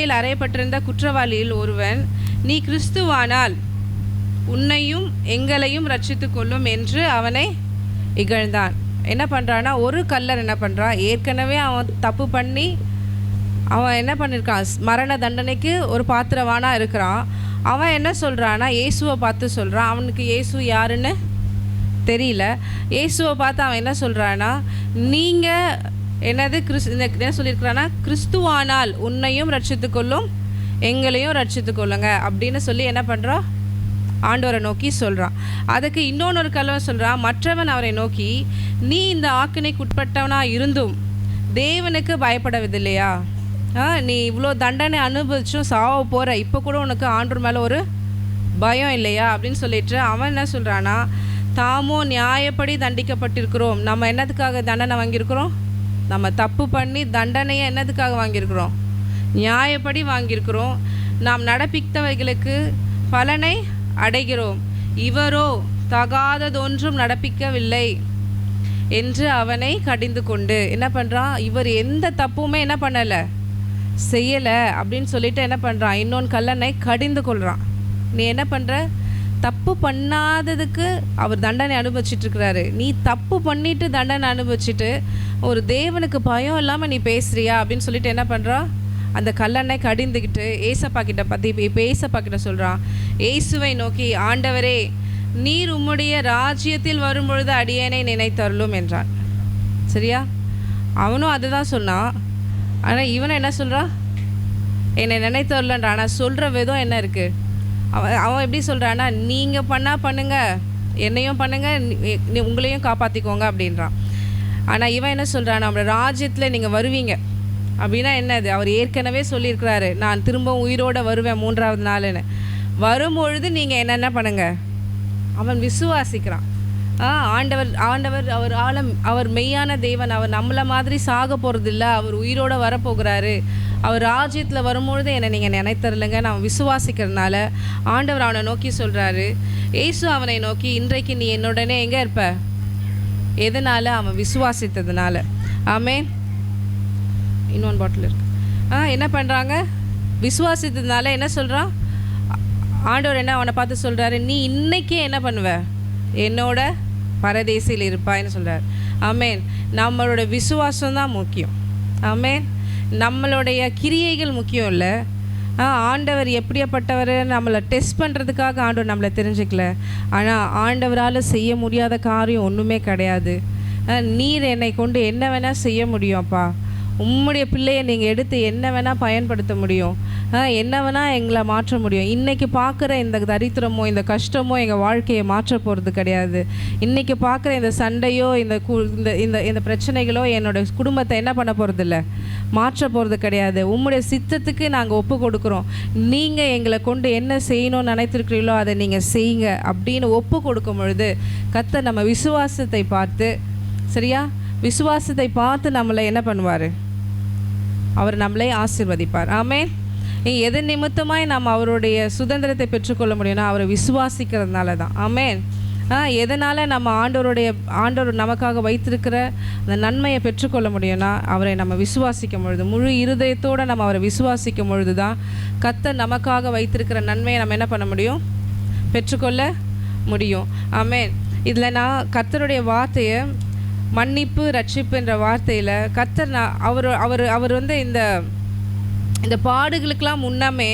சிலுவையில் அறையப்பட்டிருந்த குற்றவாளியில் ஒருவன், நீ கிறிஸ்துவானால் உன்னையும் எங்களையும் ரட்சித்து கொள்ளும் என்று அவனை இகழ்ந்தான். என்ன பண்ணுறான்னா, ஒரு கல்லர் என்ன பண்ணுறான், ஏற்கனவே அவன் தப்பு பண்ணி அவன் என்ன பண்ணியிருக்கான், மரண தண்டனைக்கு ஒரு பாத்திரவானாக இருக்கிறான். அவன் என்ன சொல்கிறான்னா, இயேசுவை பார்த்து சொல்கிறான். அவனுக்கு இயேசு யாருன்னு தெரியல. இயேசுவை பார்த்து அவன் என்ன சொல்கிறான்னா, நீங்கள் என்னது என்ன சொல்லியிருக்கிறான்னா, கிறிஸ்துவானால் உன்னையும் ரட்சித்து கொள்ளும் எங்களையும் ரட்சித்து கொள்ளுங்க அப்படின்னு சொல்லி என்ன பண்ணுறான், ஆண்டவரை நோக்கி சொல்கிறான். அதுக்கு இன்னொன்று கல்லவன் சொல்கிறான், மற்றவன் அவரை நோக்கி, நீ இந்த ஆக்கினைக்குட்பட்டவனாக இருந்தும் தேவனுக்கு பயப்படவில்லையா? நீ இவ்வளோ தண்டனை அனுபவிச்சும் சாவ போகிற, இப்போ கூட உனக்கு ஆண்டவர் மேலே ஒரு பயம் இல்லையா அப்படின்னு சொல்லிட்டு அவன் என்ன சொல்கிறான்னா, தாமோ நியாயப்படி தண்டிக்கப்பட்டிருக்கிறோம். நம்ம என்னதுக்காக தண்டனை வாங்கியிருக்கிறோம்? நம்ம தப்பு பண்ணி தண்டனையை என்னதுக்காக வாங்கியிருக்கிறோம்? நியாயப்படி வாங்கியிருக்கிறோம். நாம் நடப்பித்தவைகளுக்கு பலனை அடைகிறோம். இவரோ தகாததொன்றும் நடப்பிக்கவில்லை என்று அவனை கடிந்து கொண்டு என்ன பண்ணுறான், இவர் எந்த தப்புமே என்ன பண்ணலை, செய்யலை அப்படின்னு சொல்லிட்டு என்ன பண்ணுறான், இன்னொன்று கல்லனை கடிந்து கொள்கிறான். நீ என்ன பண்ணுற, தப்பு பண்ணாததுக்கு அவர் தண்டனை அனுபவிச்சிட்ருக்கிறாரு. நீ தப்பு பண்ணிவிட்டு தண்டனை அனுபவிச்சுட்டு ஒரு தேவனுக்கு பயம் இல்லாமல் நீ பேசுகிறியா அப்படின்னு சொல்லிட்டு என்ன பண்ணுறான், அந்த கல்லனை கடிந்துக்கிட்டு ஏசப்பா கிட்ட பற்றி இப்போ ஏசப்பா கிட்ட சொல்கிறான். இயேசுவை நோக்கி, ஆண்டவரே, நீர் உம்முடைய ராஜ்யத்தில் வரும்பொழுது அடியேனை நினைத்தருளும் என்றான். சரியா? அவனும் அதுதான் சொன்னான். ஆனால் இவனை என்ன சொல்கிறான், என்னை நினைத்தருளன்றான். ஆனால் சொல்கிற விதம் என்ன இருக்குது, அவன் எப்படி சொல்கிறான்னா, நீங்கள் பண்ணால் பண்ணுங்கள், என்னையும் பண்ணுங்கள், உங்களையும் காப்பாற்றிக்கோங்க அப்படின்றான். ஆனால் இவன் என்ன சொல்கிறான், நம்மளோட ராஜ்யத்தில் நீங்கள் வருவீங்க அப்படின்னா என்னது, அவர் ஏற்கனவே சொல்லியிருக்கிறாரு, நான் திரும்பவும் உயிரோடு வருவேன் 3ஆவது நாள்னு. வரும்பொழுது நீங்கள் என்னென்ன பண்ணுங்கள். அவன் விசுவாசிக்கிறான். ஆண்டவர் அவர் மெய்யான தேவன். அவர் நம்மளை மாதிரி சாக போகிறது இல்லை, அவர் உயிரோடு வரப்போகிறாரு. அவர் ராஜ்யத்தில் வரும்பொழுது என்னை நீங்கள் நினைத்தரலுங்க. நான் விசுவாசிக்கிறதுனால ஆண்டவர் அவனை நோக்கி சொல்கிறாரு. இயேசு அவனை நோக்கி, இன்றைக்கு நீ என்னுடனே எங்கே இருப்ப? எதனால்? அவன் விசுவாசித்ததுனால. ஆமென். இன்னொன்று பாட்டில் இருக்கு. என்ன பண்ணுறாங்க, விசுவாசித்ததுனால என்ன சொல்கிறான் ஆண்டவர், என்ன அவனை பார்த்து சொல்கிறாரு, நீ இன்னைக்கே என்ன பண்ணுவ, என்னோட பரதேசில் இருப்பாய்ன்னு சொல்கிறார். ஆமென். நம்மளோட விசுவாசம் தான் முக்கியம். ஆமென். நம்மளுடைய கிரியைகள் முக்கியம் இல்லை. ஆண்டவர் எப்படியாப்பட்டவர் நம்மளை டெஸ்ட் பண்ணுறதுக்காக ஆண்டவர் நம்மளை தெரிஞ்சுக்கல. ஆனால் ஆண்டவரால் செய்ய முடியாத காரியம் ஒன்றுமே கிடையாது. நீர் என்னை கொண்டு என்ன வேணால் செய்ய முடியும்ப்பா. உம்முடைய பிள்ளையை நீங்கள் எடுத்து என்ன வேணால் பயன்படுத்த முடியும், என்ன வேணால் எங்களை மாற்ற முடியும். இன்றைக்கி பார்க்குற இந்த தரித்திரமோ இந்த கஷ்டமோ எங்கள் வாழ்க்கையை மாற்ற போகிறது கிடையாது. இன்றைக்கி பார்க்குற இந்த சண்டையோ இந்த இந்த இந்த பிரச்சனைகளோ என்னோடய குடும்பத்தை என்ன பண்ண போகிறதில்ல, மாற்ற போகிறது கிடையாது. உம்முடைய சித்தத்துக்கு நாங்கள் ஒப்பு கொடுக்குறோம். நீங்கள் எங்களை கொண்டு என்ன செய்யணும்னு நினைத்திருக்கிறீங்களோ அதை நீங்கள் செய்யுங்க அப்படின்னு ஒப்பு கொடுக்கும் பொழுது கர்த்தர் நம்ம விசுவாசத்தை பார்த்து, சரியா, விசுவாசத்தை பார்த்து நம்மளை என்ன பண்ணுவார், அவர் நம்மளை ஆசீர்வதிப்பார். ஆமென். எது நிமித்தமாய் நாம் அவருடைய சுதந்திரத்தை பெற்றுக்கொள்ள முடியும்னா அவரை விசுவாசிக்கிறதுனால தான். ஆமென். எதனால் நம்ம ஆண்டவர் நமக்காக வைத்திருக்கிற அந்த நன்மையை பெற்றுக்கொள்ள முடியும்னா அவரை நம்ம விசுவாசிக்கும் பொழுது, முழு இருதயத்தோடு நம்ம அவரை விசுவாசிக்கும் பொழுது தான் கர்த்தர் நமக்காக வைத்திருக்கிற நன்மையை நம்ம என்ன பண்ண முடியும், பெற்றுக்கொள்ள முடியும். ஆமென். இதில் நான் கர்த்தருடைய வார்த்தையை மன்னிப்பு ரட்சிப்பு என்ற வார்த்தையில் கர்த்தர் அவர் வந்து இந்த பாடுகளுக்கெல்லாம் முன்னமே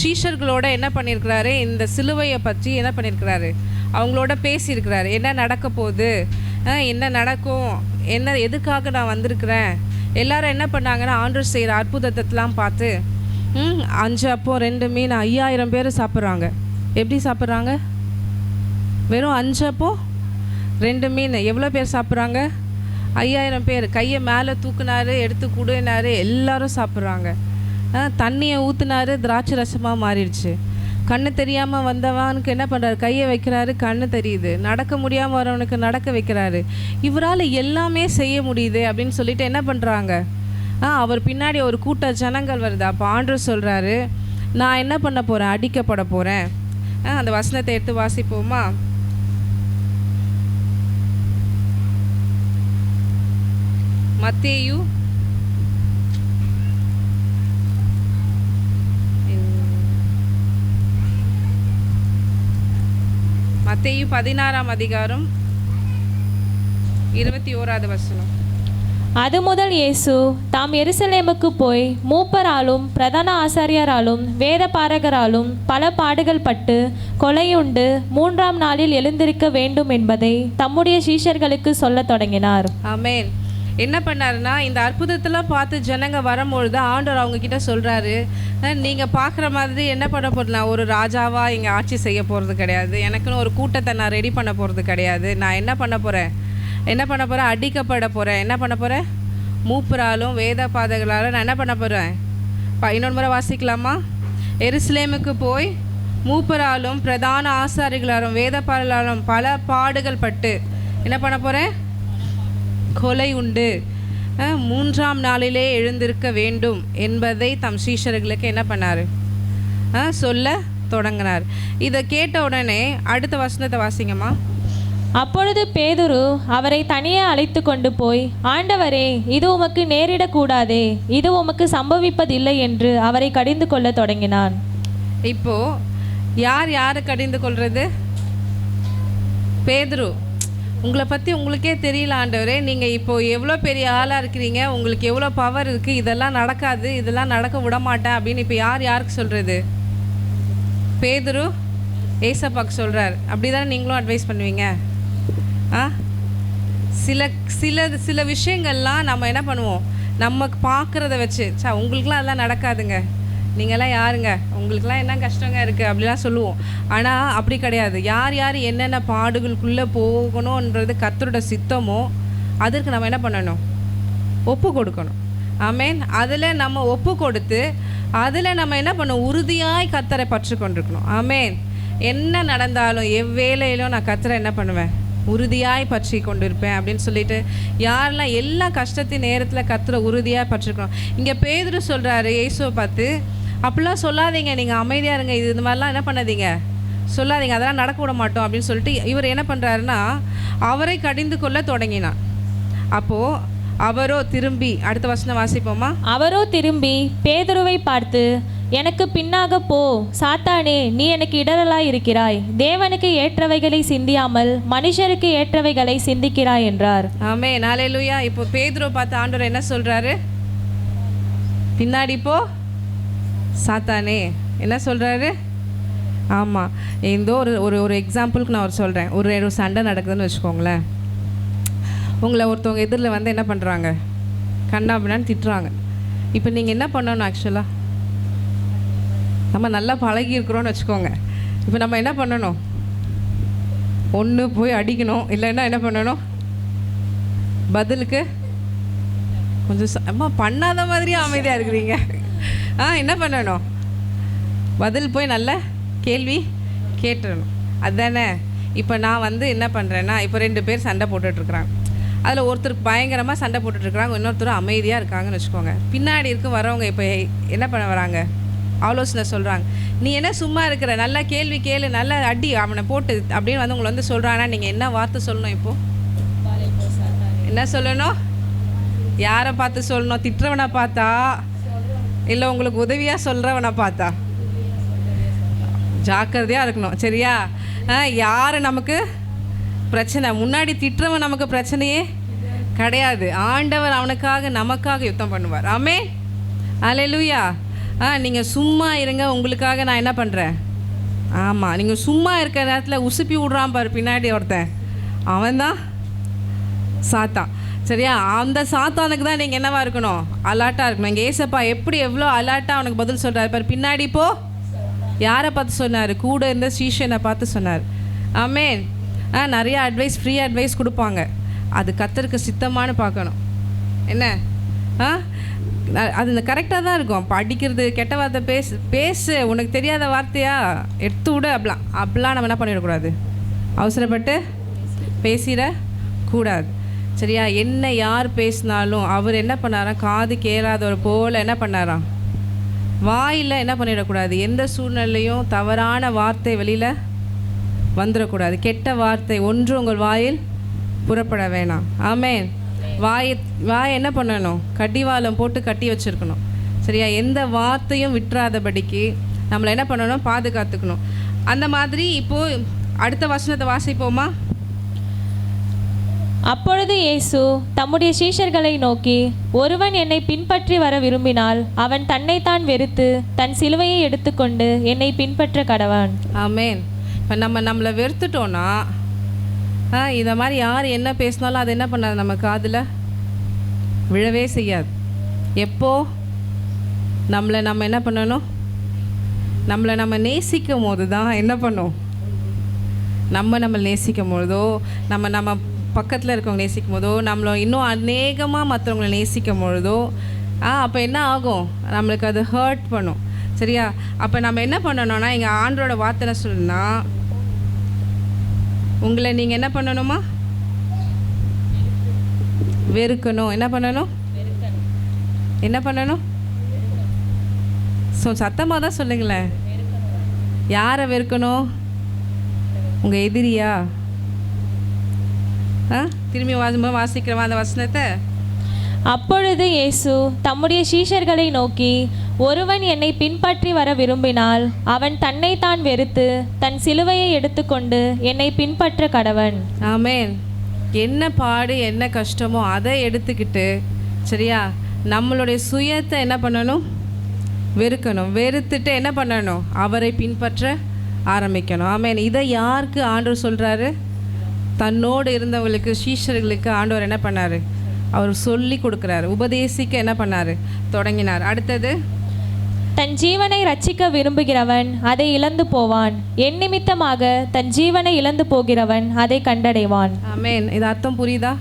சீஷர்களோட என்ன பண்ணியிருக்கிறாரு, இந்த சிலுவையை பற்றி என்ன பண்ணியிருக்கிறாரு, அவங்களோட பேசியிருக்கிறாரு. என்ன நடக்க போகுது, என்ன நடக்கும், என்ன எதுக்காக நான் வந்திருக்கிறேன். எல்லாரும் என்ன பண்ணாங்கன்னா ஆண்டவர் செய்கிற அற்புதத்தெல்லாம் பார்த்து 5 அப்பம் 2 மீன் 5000 பேர் சாப்பிட்றாங்க. எப்படி சாப்பிட்றாங்க? வெறும் 5 அப்பம் 2 மீன் எவ்வளோ பேர் சாப்பிட்றாங்க? 5000 பேர். கையை மேலே தூக்குனாரு, எடுத்து குடினாரு, எல்லாரும் சாப்பிட்றாங்க. தண்ணியை ஊற்றுனாரு, திராட்சை ரசமாக மாறிடுச்சு. கண்ணு தெரியாமல் வந்தவனுக்கு என்ன பண்ணுறாரு, கையை வைக்கிறாரு, கண்ணு தெரியுது. நடக்க முடியாமல் வரவனுக்கு நடக்க வைக்கிறாரு. இவரால் எல்லாமே செய்ய முடியுது அப்படின்னு சொல்லிட்டு என்ன பண்ணுறாங்க, அவர் பின்னாடி ஒரு கூட்ட ஜனங்கள் வருது. அப்போ ஆண்டவர் சொல்கிறாரு, நான் என்ன பண்ண போகிறேன், அடிக்கப்பட போகிறேன். அந்த வசனத்தை எடுத்து வாசிப்போமா? மத்தேயு மத்தேயு 16ஆம் அதிகாரம் 21வது வசனம். அது முதல் இயேசு தாம் எருசலேமுக்கு போய் மூப்பராலும் பிரதான ஆசாரியராலும் வேத பாரகராலும் பல பாடுகள் பட்டு கொலையுண்டு 3ஆம் நாளில் எழுந்திருக்க வேண்டும் என்பதை தம்முடைய சீஷர்களுக்கு சொல்லத் தொடங்கினார். ஆமென். என்ன பண்ணாருன்னா, இந்த அற்புதத்தெல்லாம் பார்த்து ஜனங்க வரும்பொழுது ஆண்டவர் அவங்க கிட்ட சொல்கிறாரு, நீங்கள் பார்க்குற மாதிரி என்ன பண்ண போகிறேன், ஒரு ராஜாவாக இங்கே ஆட்சி செய்ய போகிறது கிடையாது, எனக்குன்னு ஒரு கூட்டத்தை நான் ரெடி பண்ண போகிறது கிடையாது. நான் என்ன பண்ண போகிறேன், அடிக்கப்பட போகிறேன். என்ன பண்ண போகிறேன், மூப்பராலும் வேத பாதகளாலும் நான் என்ன பண்ண போகிறேன். இன்னொரு முறை வாசிக்கலாமா? எருசலேமுக்கு போய் மூப்பராலும் பிரதான ஆசாரிகளாலும் வேத பாதகளாலும் பல பாடுகள் பட்டு என்ன பண்ண போகிறேன், கொலை உண்டு 3ஆம் நாளிலே எழுந்திருக்க வேண்டும் என்பதை தம் சீஷர்களுக்கு என்ன பண்ணார், சொல்ல தொடங்கினார். இதை கேட்ட உடனே அடுத்த வசனத்தை வாசிங்கம்மா. அப்பொழுது பேதுரு அவரை தனியே அழைத்து கொண்டு போய், ஆண்டவரே, இது உமக்கு நேரிடக்கூடாதே, இது உமக்கு சம்பவிப்பதில்லை என்று அவரை கடிந்து கொள்ள தொடங்கினான். இப்போ யார் கடிந்து கொள்வது? பேதுரு. உங்களை பற்றி உங்களுக்கே தெரியல ஆண்டவரே, நீங்கள் இப்போது எவ்வளோ பெரிய ஆளாக இருக்கிறீங்க, உங்களுக்கு எவ்வளோ பவர் இருக்குது, இதெல்லாம் நடக்காது, இதெல்லாம் நடக்க விட மாட்டேன் அப்படின்னு இப்போ யாருக்கு சொல்கிறது? பேதுரு ஏசப்பாக்கு சொல்கிறார். அப்படி தானே நீங்களும் அட்வைஸ் பண்ணுவீங்க? சில விஷயங்கள்லாம் நம்ம என்ன பண்ணுவோம், நமக்கு பார்க்குறத வச்சு, உங்களுக்குலாம் அதெல்லாம் நடக்காதுங்க, நீங்கள்லாம் யாருங்க, உங்களுக்குலாம் என்ன கஷ்டங்க இருக்குது அப்படிலாம் சொல்லுவோம். ஆனால் அப்படி கிடையாது. யார் என்னென்ன பாடுகளுக்குள்ளே போகணுன்றது கர்த்தரோட சித்தமோ அதற்கு நம்ம என்ன பண்ணணும், ஒப்பு கொடுக்கணும். ஆமேன். அதில் நம்ம ஒப்பு கொடுத்து அதில் நம்ம என்ன பண்ணணும், உறுதியாய் கர்த்தரை பற்றி கொண்டிருக்கணும். ஆமேன். என்ன நடந்தாலும் எவ்வேளையிலும் நான் கர்த்தரை என்ன பண்ணுவேன், உறுதியாய் பற்றி கொண்டிருப்பேன் அப்படின்னு சொல்லிட்டு யாரெல்லாம் எல்லா கஷ்டத்தின் நேரத்தில் கர்த்தரை உறுதியாக பற்றிருக்கணும். இங்கே பேதுரு சொல்கிறாரு இயேசுவை பார்த்து, அப்படிலாம் சொல்லாதீங்க, நீங்கள் அமைதியாக இருங்க, இது மாதிரிலாம் என்ன பண்ணாதீங்க, சொல்லாதீங்க, அதெல்லாம் நடக்க விட மாட்டோம் அப்படின்னு சொல்லிட்டு இவர் என்ன பண்ணுறாருன்னா அவரை கடிந்து கொள்ள தொடங்கினான். அப்போது அவரோ திரும்பி, அடுத்த வசனம் வாசிப்போமா. அவரோ திரும்பி பேதுருவை பார்த்து, எனக்கு பின்னாக போ சாத்தானே, நீ எனக்கு இடரலாய் இருக்கிறாய், தேவனுக்கு ஏற்றவைகளை சிந்தியாமல் மனுஷருக்கு ஏற்றவைகளை சிந்திக்கிறாய் என்றார். ஆமென். ஹல்லேலூயா. இப்போ பேதுருவை பார்த்து ஆண்டவர் என்ன சொல்கிறாரு, பின்னாடி போ சாத்தானே, என்ன சொல்கிறாரு? ஆமாம். இந்த ஒரு எக்ஸாம்பிளுக்கு நான் சொல்கிறேன். ஒரு சண்டை நடக்குதுன்னு வச்சுக்கோங்களேன். உங்களை ஒருத்தவங்க எதிரில் வந்து என்ன பண்ணுறாங்க, கண்ணா அப்படின்னான்னு திட்டுறாங்க. இப்போ நீங்கள் என்ன பண்ணணும், ஆக்சுவலாக நம்ம நல்லா பழகி இருக்கிறோன்னு வச்சுக்கோங்க. இப்போ நம்ம என்ன பண்ணணும், ஒன்று போய் அடிக்கணும், இல்லைன்னா என்ன பண்ணணும், பதிலுக்கு கொஞ்சம் அம்மா பண்ணாத மாதிரியே அமைதியாக இருக்கிறீங்க. என்ன பண்ணணும், பதில் போய் நல்ல கேள்வி கேட்டுடணும். அதுதானே. இப்போ நான் வந்து என்ன பண்ணுறேன்னா, இப்போ 2 பேர் சண்டை போட்டுட்ருக்குறாங்க. அதில் ஒருத்தர் பயங்கரமாக சண்டை போட்டுட்ருக்குறாங்க, இன்னொருத்தர் அமைதியாக இருக்காங்கன்னு வச்சுக்கோங்க. பின்னாடி இருக்க வரவங்க இப்போ என்ன பண்ண வராங்க, ஆலோசனை சொல்கிறாங்க. நீ என்ன சும்மா இருக்கிற, நல்லா கேள்வி கேளு, நல்லா அடி அவனை போட்டு அப்படின்னு வந்து உங்களை வந்து சொல்கிறாங்கன்னா நீங்கள் என்ன வார்த்தை சொல்லணும்? இப்போது என்ன சொல்லணும், யாரை பார்த்து சொல்லணும்? திட்டுறவனை பார்த்தா, இல்லை உங்களுக்கு உதவியாக சொல்கிறவனை பார்த்தா? ஜாக்கிரதையாக இருக்கணும், சரியா? யார் நமக்கு பிரச்சனை, முன்னாடி திட்டுறவன் நமக்கு பிரச்சனையே கிடையாது. ஆண்டவர் அவனுக்காக நமக்காக யுத்தம் பண்ணுவார். ஆமென். ஹல்லேலூயா. நீங்கள் சும்மா இருங்க, உங்களுக்காக நான் என்ன பண்ணுறேன். ஆமாம், நீங்கள் சும்மா இருக்கிற நேரத்தில் உசுப்பி விட்றான் பாரு பின்னாடி ஒருத்தன், அவன் தான் சாத்தான், சரியா? அந்த சாத்தானுக்கு தான் நீங்கள் என்னவா இருக்கணும், அலர்ட்டாக இருக்கணும். இங்கே ஏசப்பா எப்படி எவ்வளோ அலர்ட்டாக அவனுக்கு பதில் சொல்கிறார் பாரு. பின்னாடி போ, யாரை பார்த்து சொன்னார்? கூட இருந்த சீஷனை பார்த்து சொன்னார். ஆமென். நிறைய அட்வைஸ், ஃப்ரீ அட்வைஸ் கொடுப்பாங்க, அது கர்த்தருக்கு சித்தமானு பார்க்கணும். என்ன அது கரெக்டாக தான் இருக்கும். படிக்கிறது, கெட்ட வார்த்தை பேசு, உனக்கு தெரியாத வார்த்தையா எடுத்து விட, அப்படிலாம் நம்ம என்ன பண்ணிடக்கூடாது, அவசரப்பட்டு பேசிடக்கூடாது, சரியா? என்ன யார் பேசினாலும் அவர் என்ன பண்ணாராம், காது கேளாதவர் போல் என்ன பண்ணாராம், வாயில் என்ன பண்ணிடக்கூடாது, எந்த சூழ்நிலையும் தவறான வார்த்தை வெளியில் வந்துடக்கூடாது. கெட்ட வார்த்தை ஒன்று உங்கள் வாயில் புறப்பட வேணாம். ஆமென். வாயை என்ன பண்ணணும், கடிவாளம் போட்டு கட்டி வச்சுருக்கணும், சரியா? எந்த வார்த்தையும் விட்டுறாதபடிக்கு நம்மளை என்ன பண்ணணும், பாதுகாத்துக்கணும். அந்த மாதிரி இப்போது அடுத்த வசனத்தை வாசிப்போமா? அப்பொழுது இயேசு தம்முடைய சீஷர்களை நோக்கி, ஒருவன் என்னை பின்பற்றி வர விரும்பினால் அவன் தன்னைத்தான் வெறுத்து தன் சிலுவையை எடுத்துக்கொண்டு என்னை பின்பற்ற கடவான். ஆமென். இப்போ நம்மளை வெறுத்துட்டோன்னா இந்த மாதிரி யார் என்ன பேசினாலும் அது என்ன பண்ணாது, நம்ம காதில் விழவே செய்யாது. எப்போ நம்ம என்ன பண்ணணும்? நம்ம நேசிக்கும் போது தான் என்ன பண்ணும்? நம்ம நேசிக்கும் போதோ, நம்ம பக்கத்தில் இருக்கவங்க நேசிக்கும் போதோ, நம்மளை இன்னும் அநேகமாக மற்றவங்களை நேசிக்கும் பொழுதோ அப்போ என்ன ஆகும்? நம்மளுக்கு அது ஹர்ட் பண்ணும். சரியா? அப்போ நம்ம என்ன பண்ணணும்னா, எங்கள் ஆண்டோட வார்த்தை சொல்லுன்னா, உங்களை நீங்கள் என்ன பண்ணணுமா? வெறுக்கணும். என்ன பண்ணணும்? என்ன பண்ணணும்? சத்தமாக தான் சொல்லுங்களேன். யாரை வெறுக்கணும்? உங்கள் எதிரியா? திரும்பி வாசிக்கிறவா அந்த வசனத்தை? அப்பொழுது இயேசு தம்முடைய சீஷர்களை நோக்கி, ஒருவன் என்னை பின்பற்றி வர விரும்பினால் அவன் தன்னைத்தான் வெறுத்து தன் சிலுவையை எடுத்துக்கொண்டு என்னை பின்பற்ற கடவன். ஆமென். என்ன பாடு என்ன கஷ்டமோ அதை எடுத்துக்கிட்டு, சரியா, நம்மளுடைய சுயத்தை என்ன பண்ணணும்? வெறுக்கணும். வெறுத்துட்டு என்ன பண்ணணும்? அவரை பின்பற்ற ஆரம்பிக்கணும். ஆமென். இதை யாருக்கு ஆண்டவர் சொல்கிறாரு? தன்னோடு இருந்தவங்களுக்கு, சீஷர்களுக்கு ஆண்டவர் என்ன பண்ணார்? அவர் சொல்லி கொடுக்குறாரு, உபதேசிக்க என்ன பண்ணார்? தொடங்கினார். அடுத்தது, தன் ஜீவனை ரட்சிக்க விரும்புகிறவன் அதை இழந்து போவான், என் நிமித்தமாக தன் ஜீவனை இழந்து போகிறவன் அதை கண்டடைவான். ஆமென். இது அர்த்தம் புரியுதா?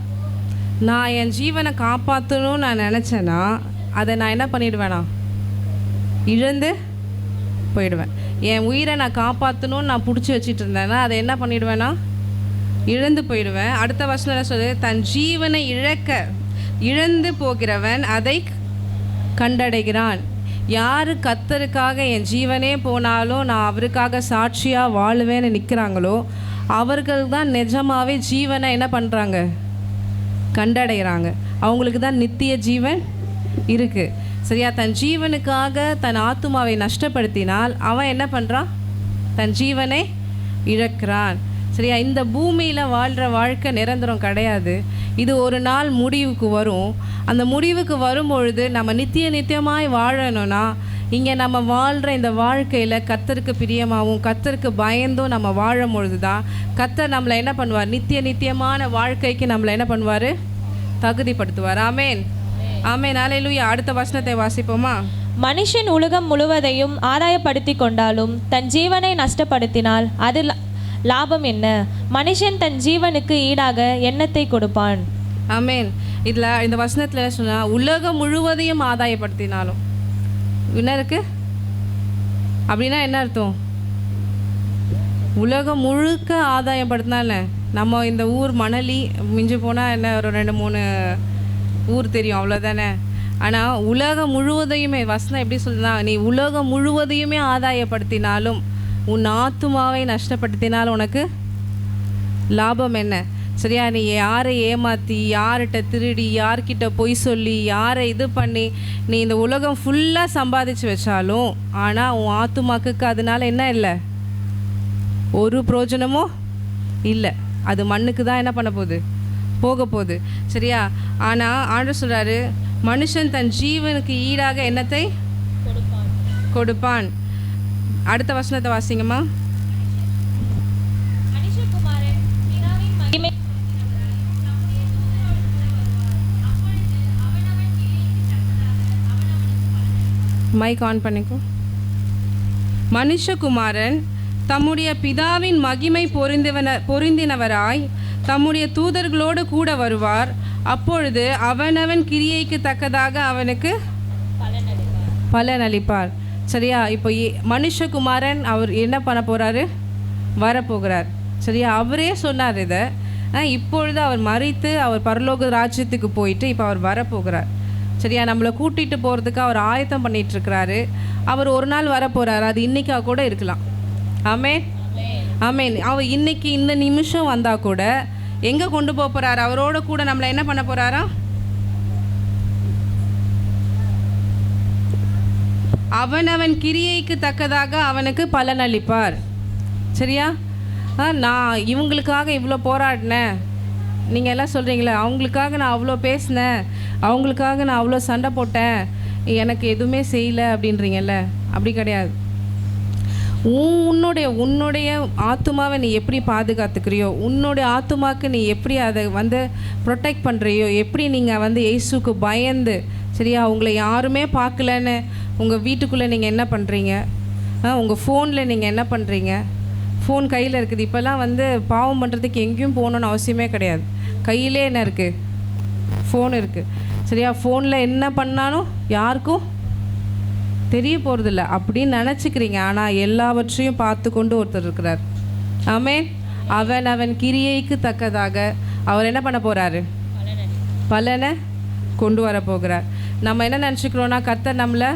நான் என் ஜீவனை காப்பாற்றணும்னு நான் நினச்சேன்னா அதை நான் என்ன பண்ணிடுவேனா? இழந்து போயிடுவேன். என் உயிரை நான் காப்பாற்றணும்னு நான் பிடிச்சி வச்சிட்டு இருந்தேன்னா அதை என்ன பண்ணிடுவேனா? இழந்து போயிடுவேன். அடுத்த வசனம் சொல்லு, தன் ஜீவனை இழந்து போகிறவன் அதை கண்டடைகிறான். யார் கர்த்தருக்காக என் ஜீவனே போனாலும் நான் அவருக்காக சாட்சியாக வாழுவேன்னு நிற்கிறாங்களோ அவர்கள் தான் நிஜமாகவே ஜீவனை என்ன பண்ணுறாங்க? கண்டடைகிறாங்க. அவங்களுக்கு தான் நித்திய ஜீவன் இருக்குது. சரியா? தன் ஜீவனுக்காக தன் ஆத்துமாவை நஷ்டப்படுத்தினால் அவன் என்ன பண்ணுறான்? தன் ஜீவனை இழக்கிறான். சரியா? இந்த பூமியில் வாழ்கிற வாழ்க்கை நிரந்தரம் கிடையாது. இது ஒரு நாள் முடிவுக்கு வரும். அந்த முடிவுக்கு வரும்பொழுது நம்ம நித்தியமாய் வாழணும்னா இங்கே நம்ம வாழ்கிற இந்த வாழ்க்கையில் கர்த்தருக்கு பிரியமாகவும் கர்த்தருக்கு பயந்தும் நம்ம வாழும் பொழுது தான் கர்த்தர் நம்மளை என்ன பண்ணுவார்? நித்தியமான வாழ்க்கைக்கு நம்மளை என்ன பண்ணுவார்? தகுதிப்படுத்துவார். ஆமேன். ஆமேன். அல்லேலூயா. அடுத்த வசனத்தை வாசிப்போமா? மனுஷன் உலகம் முழுவதையும் ஆதாயப்படுத்தி கொண்டாலும் தன் ஜீவனை நஷ்டப்படுத்தினால் அது லாபம் என்ன? மனுஷன் தன் ஜீவனுக்கு ஈடாக எண்ணத்தை கொடுப்பான். ஆமேன். இதில் இந்த வசனத்தில் என்ன சொன்னால், உலகம் முழுவதையும் ஆதாயப்படுத்தினாலும் என்ன இருக்கு அப்படின்னா என்ன அர்த்தம்? உலகம் முழுக்க ஆதாயப்படுத்தினால நம்ம இந்த ஊர் மணலி மிஞ்சி போனால் என்ன ஒரு 2-3 ஊர் தெரியும், அவ்வளோதானே. ஆனால் உலகம் முழுவதையுமே வசனம் எப்படி சொல்லுதுன்னா, நீ உலகம் முழுவதையுமே ஆதாயப்படுத்தினாலும் உன் ஆத்துமாவை நஷ்டப்படுத்தினாலும் உனக்கு லாபம் என்ன? சரியா? நீ யாரை ஏமாற்றி, யார்கிட்ட திருடி, யார்கிட்ட பொய் சொல்லி, யாரை இது பண்ணி நீ இந்த உலகம் ஃபுல்லாக சம்பாதிச்சு வச்சாலும் ஆனால் உன் ஆத்துமாக்கு அதனால என்ன இல்லை? ஒரு பிரயோஜனமும் இல்லை. அது மண்ணுக்கு தான் என்ன பண்ண போகுது? போக போகுது. சரியா? ஆனால் ஆண்டவர் சொல்கிறாரு, மனுஷன் தன் ஜீவனுக்கு ஈடாக என்னத்தை கொடுப்பான். அடுத்த வசனத்தை வாசிங்கம்மா. மைக் ஆன் பண்ணிக்கோ. மனுஷகுமாரன் தம்முடைய பிதாவின் மகிமை பொருந்தினவராய் தம்முடைய தூதர்களோடு கூட வருவார். அப்பொழுது அவனவன் கிரியைக்கு தக்கதாக அவனுக்கு பலன் அளிப்பார். சரியா? இப்போ மனுஷகுமாரன் அவர் என்ன பண்ண போகிறாரு? வரப்போகிறார். சரியா? அவரே சொன்னார் இதை. இப்பொழுது அவர் மரித்து அவர் பரலோக ராஜ்யத்துக்கு போயிட்டு இப்போ அவர் வரப்போகிறார். சரியா? நம்மளை கூட்டிகிட்டு போகிறதுக்கு அவர் ஆயத்தம் பண்ணிகிட்ருக்கிறாரு. அவர் ஒரு நாள் வரப்போகிறார். அது இன்றைக்கா கூட இருக்கலாம். ஆமேன். ஆமேன். அவர் இன்னைக்கு இந்த நிமிஷம் வந்தால் கூட எங்கே கொண்டு போக போகிறார்? அவரோட கூட நம்மளை என்ன பண்ண போகிறாரா? அவனவன் கிரியைக்கு தக்கதாக அவனுக்கு பலன் அளிப்பார். சரியா? நான் இவங்களுக்காக இவ்வளோ போராடினேன், நீங்கள் எல்லாம் சொல்கிறீங்களே, அவங்களுக்காக நான் அவ்வளோ பேசினேன், அவங்களுக்காக நான் அவ்வளோ சண்டை போட்டேன், எனக்கு எதுவுமே செய்யலை அப்படின்றீங்கல்ல. அப்படி கிடையாது. உன்னுடைய ஆத்துமாவை நீ எப்படி பாதுகாத்துக்கிறியோ, உன்னுடைய ஆத்துமாவுக்கு நீ எப்படி அதை ப்ரொடெக்ட் பண்ணுறியோ, எப்படி நீங்கள் இயேசுக்கு பயந்து, சரியா, உங்களை யாருமே பார்க்கலன்னு உங்கள் வீட்டுக்குள்ளே நீங்கள் என்ன பண்ணுறீங்க, உங்கள் ஃபோனில் நீங்கள் என்ன பண்ணுறீங்க, ஃபோன் கையில் இருக்குது. இப்போல்லாம் பாவம் பண்ணுறதுக்கு எங்கேயும் போகணுன்னு அவசியமே கிடையாது. கையிலே என்ன இருக்குது, ஃபோன் இருக்குது, சரியா. ஃபோனில் என்ன பண்ணாலும் யாருக்கும் தெரிய போகிறதில்ல அப்படின்னு நினச்சிக்கிறீங்க. ஆனால் எல்லாவற்றையும் பார்த்து கொண்டு ஒருத்தர் இருக்கிறார். ஆமென். அவன் கிரியைக்கு தக்கதாக அவர் என்ன பண்ண போகிறாரு, பலனை கொண்டு வர போகிறார். நம்ம என்ன நினச்சிக்கிறோன்னா, கர்த்தர் நம்மளை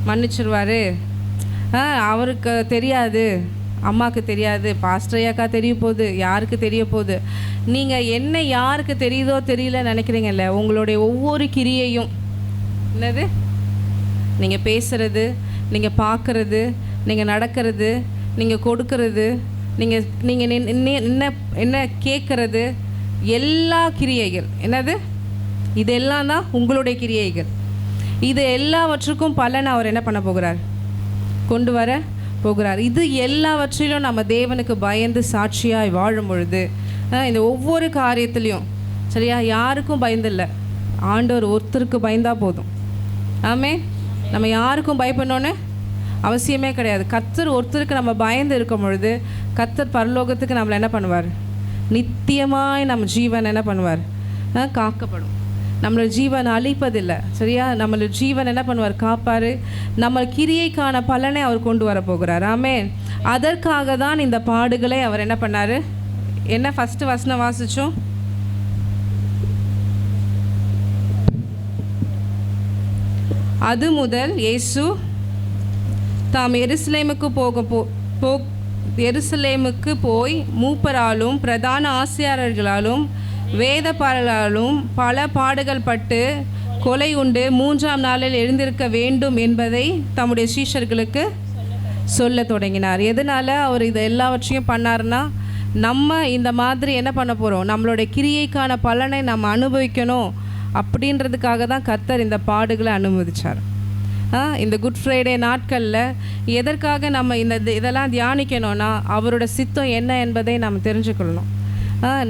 மன்னிச்சிருவார், அவருக்கு தெரியாது, அம்மாவுக்கு தெரியாது, பாஸ்டர் ஐயாக்கா தெரிய போகுது, யாருக்கு தெரிய போகுது. நீங்கள் என்ன யாருக்கு தெரியுதோ தெரியல நினைக்கிறீங்கல்ல, உங்களுடைய ஒவ்வொரு கிரியையும் என்னது, நீங்கள் பேசுகிறது, நீங்கள் பார்க்குறது, நீங்கள் நடக்கிறது, நீங்கள் கொடுக்கறது, நீங்கள் என்ன கேட்குறது, எல்லா கிரியைகள் என்னது, இதெல்லாம் தான் உங்களுடைய கிரியைகள். இது எல்லாவற்றுக்கும் பலனை அவர் என்ன பண்ண போகிறார், கொண்டு வர போகிறார். இது எல்லாவற்றிலும் நம்ம தேவனுக்கு பயந்து சாட்சியாய் வாழும் பொழுது, இந்த ஒவ்வொரு காரியத்துலேயும், சரியா, யாருக்கும் பயந்தில்லை, ஆண்டவர் ஒருத்தருக்கு பயந்தா போதும். ஆமென். நம்ம யாருக்கும் பயப்படணுன்னு அவசியமே கிடையாது. கர்த்தர் ஒருத்தருக்கு நம்ம பயந்து இருக்கும் பொழுது, கர்த்தர் பரலோகத்துக்கு நம்மளை என்ன பண்ணுவார், நித்தியமாய் நம்ம ஜீவன் என்ன பண்ணுவார், காக்கப்படும். நம்மளோட ஜீவன் அழிப்பதில்லை, சரியா. நம்மளோட ஜீவன் என்ன பண்ணுவார், காப்பார். நம்ம கிரியைக்கான பலனை அவர் கொண்டு வர போகிறார். ஆமென். அதற்காக தான் இந்த பாடுகளை அவர் என்ன பண்ணார். என்ன ஃபஸ்ட்டு வசனம் வாசித்தோம், அது முதல் இயேசு தாம் எருசலேமுக்கு போய் மூப்பராலும் பிரதான ஆசிரியர்களாலும் வேதபாரர்களாலும் பல பாடுகள் பட்டு கொலை உண்டு 3ஆம் நாளில் எழுந்திருக்க வேண்டும் என்பதை தம்முடைய சீஷர்களுக்கு சொல்ல தொடங்கினார். எதனால் அவர் இதை எல்லாவற்றையும் பண்ணார்னா, நம்ம இந்த மாதிரி என்ன பண்ண போகிறோம், நம்மளுடைய கிரியைக்கான பலனை நம்ம அனுபவிக்கணும் அப்படின்றதுக்காக தான் கர்த்தர் இந்த பாடுகளை அனுமதித்தார். இந்த குட் ஃப்ரைடே நாட்களில் எதற்காக நம்ம இதெல்லாம் தியானிக்கணும்னா, அவரோட சித்தம் என்ன என்பதை நம்ம தெரிஞ்சுக்கொள்ளணும்.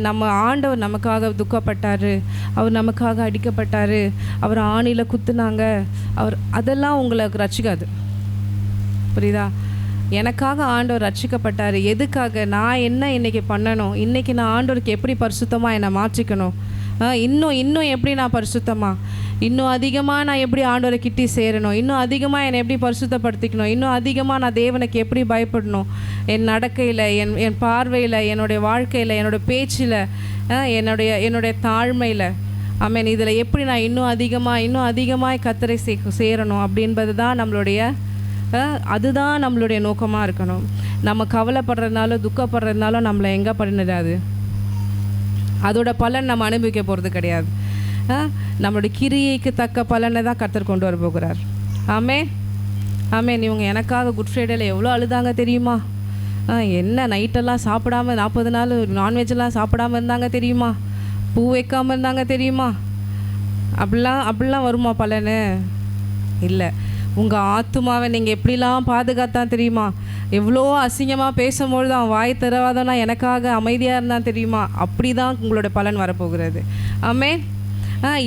நம்ம ஆண்டவர் நமக்காக துக்கப்பட்டார், அவர் நமக்காக அடிக்கப்பட்டார், அவர் ஆணியில் குத்துனாங்க, அதெல்லாம் உங்களுக்கு ரட்சிக்காது. புரியுதா? எனக்காக ஆண்டவர் ரட்சிக்கப்பட்டார். எதுக்காக, நான் என்ன இன்றைக்கி பண்ணணும், இன்றைக்கி நான் ஆண்டவருக்கு எப்படி பரிசுத்தமாக என்னை மாற்றிக்கணும், இன்னும் எப்படி நான் பரிசுத்தமாக, இன்னும் அதிகமாக நான் எப்படி ஆண்டவரை கிட்டி சேரணும், இன்னும் அதிகமாக என்னை எப்படி பரிசுத்தப்படுத்திக்கணும், இன்னும் அதிகமாக நான் தேவனுக்கு எப்படி பயப்படணும், என் நடக்கையில், என் பார்வையில், என்னுடைய வாழ்க்கையில், என்னோடய பேச்சில், என்னுடைய தாழ்மையில், ஆமென், இதில் எப்படி நான் இன்னும் அதிகமாக கர்த்தரை சேரணும் அப்படின்பது தான் நம்மளுடைய அதுதான் நம்மளுடைய நோக்கமாக இருக்கணும். நம்ம கவலைப்படுறதுனாலும் துக்கப்படுறதுனாலும் நம்மளை எங்கே பண்ணிடாது, அதோட பலன் நம்ம அனுபவிக்க போகிறது கிடையாது. நம்மளுடைய கிரியைக்கு தக்க பலனை தான் கர்த்தர் கொண்டு வர போகிறார். ஆமென். ஆமென். இவங்க எனக்காக குட் ஃப்ரைடேல எவ்வளோ அழுதாங்க தெரியுமா, என்ன நைட்டெல்லாம் சாப்பிடாம 40 நாள் நான்வெஜ்ஜெல்லாம் சாப்பிடாமல் இருந்தாங்க தெரியுமா, பூ வைக்காமல் இருந்தாங்க தெரியுமா, அப்படிலாம் வருமா பலனு? இல்லை. உங்கள் ஆத்துமாவை நீங்கள் எப்படிலாம் பாதுகாத்தான் தெரியுமா, எவ்வளோ அசிங்கமாக பேசும்பொழுது அவன் வாய் தரவாதனா எனக்காக அமைதியாக இருந்தான் தெரியுமா, அப்படி தான் உங்களோட பலன் வரப்போகிறது. ஆமென்.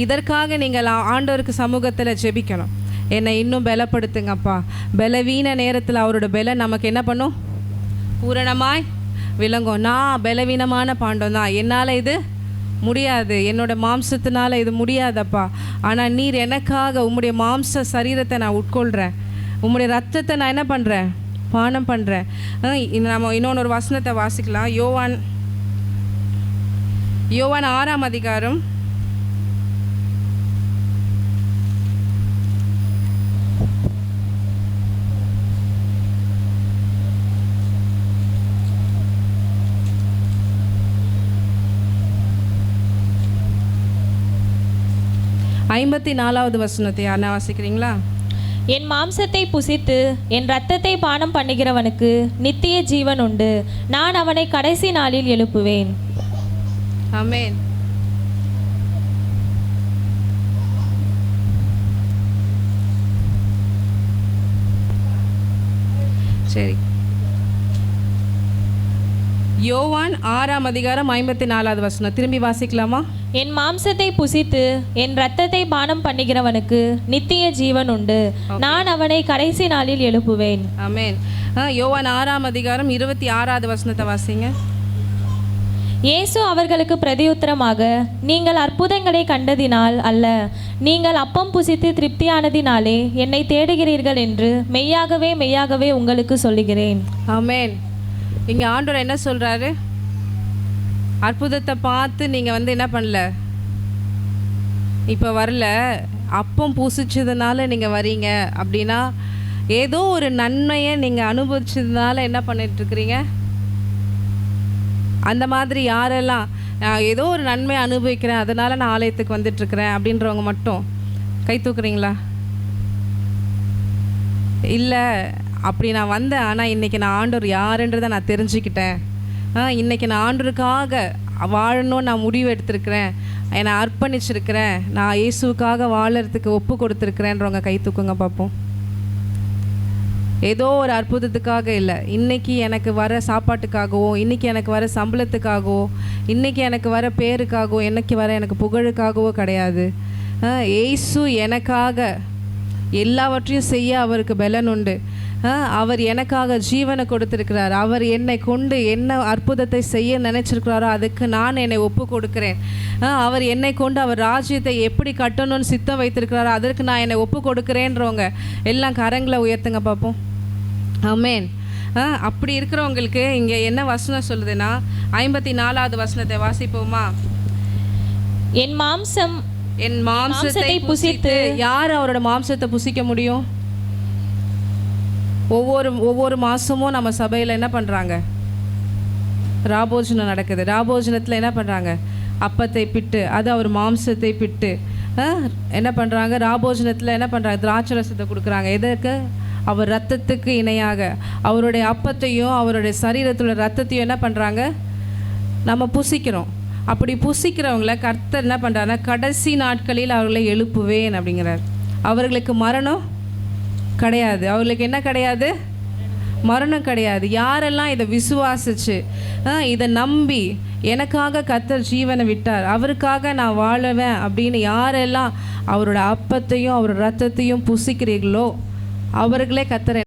இதற்காக நீங்கள் ஆண்டவருக்கு சமூகத்தில் ஜெபிக்கணும். என்னை இன்னும் பலப்படுத்துங்கப்பா. பலவீன நேரத்தில் அவரோட பலம் நமக்கு என்ன பண்ணும், பூரணமாய் விளங்கும். நான் பலவீனமான பாண்டம் தான், என்னால் இது முடியாது, என்னோட மாம்சத்தினால இது முடியாதப்பா, ஆனால் நீர் எனக்காக உம்முடைய மாம்ச சரீரத்தை நான் உட்கொள்கிறேன், உம்முடைய ரத்தத்தை நான் என்ன பண்ணுறேன், பானம் பண்ணுறேன். நம்ம இன்னொன்று வசனத்தை வாசிக்கலாம். யோவான் 6ஆம் அதிகாரம் 54வது வசனத்தை யாருன்னா வாசிக்கிறீங்களா? என் மாம்சத்தை புசித்து என் இரத்தத்தை பானம் பண்ணுகிறவனுக்கு நித்திய ஜீவன் உண்டு. நான் அவனை கடைசி நாளில் எழுப்புவேன். ஆமென். சரி, யோவான் 6:54 திரும்பி வாசிக்கலாமா? என் மாம்சத்தை புசித்து என் இரத்தத்தை பானம் பண்ணுகிறவனுக்கு நித்திய ஜீவன் உண்டு. நான் அவனை கடைசி நாளில் எழுப்புவேன். ஆமென். யோவான் 6:26 வாசிங்க. இயேசு அவர்களுக்கு பிரதியுத்தரமாக, நீங்கள் அற்புதங்களை கண்டதினால் அல்ல, நீங்கள் அப்பம் புசித்து திருப்தியானதினாலே என்னை தேடுகிறீர்கள் என்று மெய்யாகவே மெய்யாகவே உங்களுக்கு சொல்லுகிறேன். ஆமென். இங்கே ஆண்டவர் என்ன சொல்கிறாரு? அற்புதத்தை பார்த்து நீங்கள் என்ன பண்ணல, இப்போ வரல, அப்பம் பூசிச்சதுனால நீங்கள் வரீங்க அப்படின்னா ஏதோ ஒரு நன்மையை நீங்கள் அனுபவிச்சதுனால என்ன பண்ணிட்டுருக்கிறீங்க? அந்த மாதிரி யாரெல்லாம் நான் ஏதோ ஒரு நன்மையை அனுபவிக்கிறேன் அதனால் நான் ஆலயத்துக்கு வந்துட்டுருக்கிறேன் அப்படின்றவங்க மட்டும் கை தூக்குறீங்களா? இல்லை, அப்படி நான் வந்தேன், ஆனால் இன்றைக்கி நான் ஆண்டவர் யாருன்றதை நான் தெரிஞ்சுக்கிட்டேன், இன்றைக்கி நான் ஆண்டவருக்காக வாழணும்னு நான் முடிவு எடுத்திருக்கிறேன், என்னை அர்ப்பணிச்சிருக்கிறேன், நான் இயேசுக்காக வாழறதுக்கு ஒப்பு கொடுத்துருக்குறேன்றவங்க கை தூக்குங்க பார்ப்போம். ஏதோ ஒரு அற்புதத்துக்காக இல்லை, இன்றைக்கி எனக்கு வர சாப்பாட்டுக்காகவோ, இன்றைக்கி எனக்கு வர சம்பளத்துக்காகவோ, இன்றைக்கி எனக்கு வர பேருக்காகவோ, இன்றைக்கி வர எனக்கு புகழுக்காகவோ கிடையாது. இயேசு எனக்காக எல்லாவற்றையும் செய்ய அவருக்கு பலன் உண்டு. அவர் எனக்காக ஜீவனை கொடுத்துருக்கிறார். அவர் என்னை கொண்டு என்ன அற்புதத்தை செய்ய நினச்சிருக்கிறாரோ அதுக்கு நான் என்னை ஒப்பு கொடுக்குறேன். அவர் என்னை கொண்டு அவர் ராஜ்யத்தை எப்படி கட்டணும்னு சித்தம் வைத்திருக்கிறாரோ அதற்கு நான் என்னை ஒப்பு கொடுக்குறேன்றவங்க எல்லாம் கரங்களை உயர்த்துங்க பார்ப்போம். ஆமென். அப்படி இருக்கிறவங்களுக்கு இங்கே என்ன வசனம் சொல்லுதுன்னா 54 வாசிப்போமா? என் மாம்சத்தை புசித்து. யார் அவரோட மாம்சத்தை புசிக்க முடியும்? ஒவ்வொரு மாதமும் நம்ம சபையில் என்ன பண்ணுறாங்க? ராபோஜனம் நடக்குது. ராபோஜனத்தில் என்ன பண்ணுறாங்க? அப்பத்தை பிட்டு, அது அவர் மாம்சத்தை பிட்டு என்ன பண்ணுறாங்க? ராபோஜனத்தில் என்ன பண்ணுறாங்க? திராட்சை ரசத்தை கொடுக்குறாங்க. எதற்கு? அவர் ரத்தத்துக்கு இணையாக அவருடைய அப்பத்தையும் அவருடைய சரீரத்தில் ரத்தத்தையும் என்ன பண்ணுறாங்க? நம்ம புசிக்கிறோம். அப்படி புசிக்கிறவங்கள கர்த்தர் என்ன பண்ணுறாருன்னா கடைசி நாட்களில் அவர்களை எழுப்புவேன் அப்படிங்கிறார். அவர்களுக்கு மரணம் கிடையாது. அவர்களுக்கு என்ன கிடையாது? மரணம் கிடையாது. யாரெல்லாம் இதை விசுவாசிச்சு இதை நம்பி எனக்காக கர்த்தர் ஜீவனை விட்டார், அவருக்காக நான் வாழவேன் அப்படின்னு யாரெல்லாம் அவரோட அப்பத்தையும் அவரோட ரத்தத்தையும் புசிக்கிறீர்களோ அவர்களே கர்த்தர்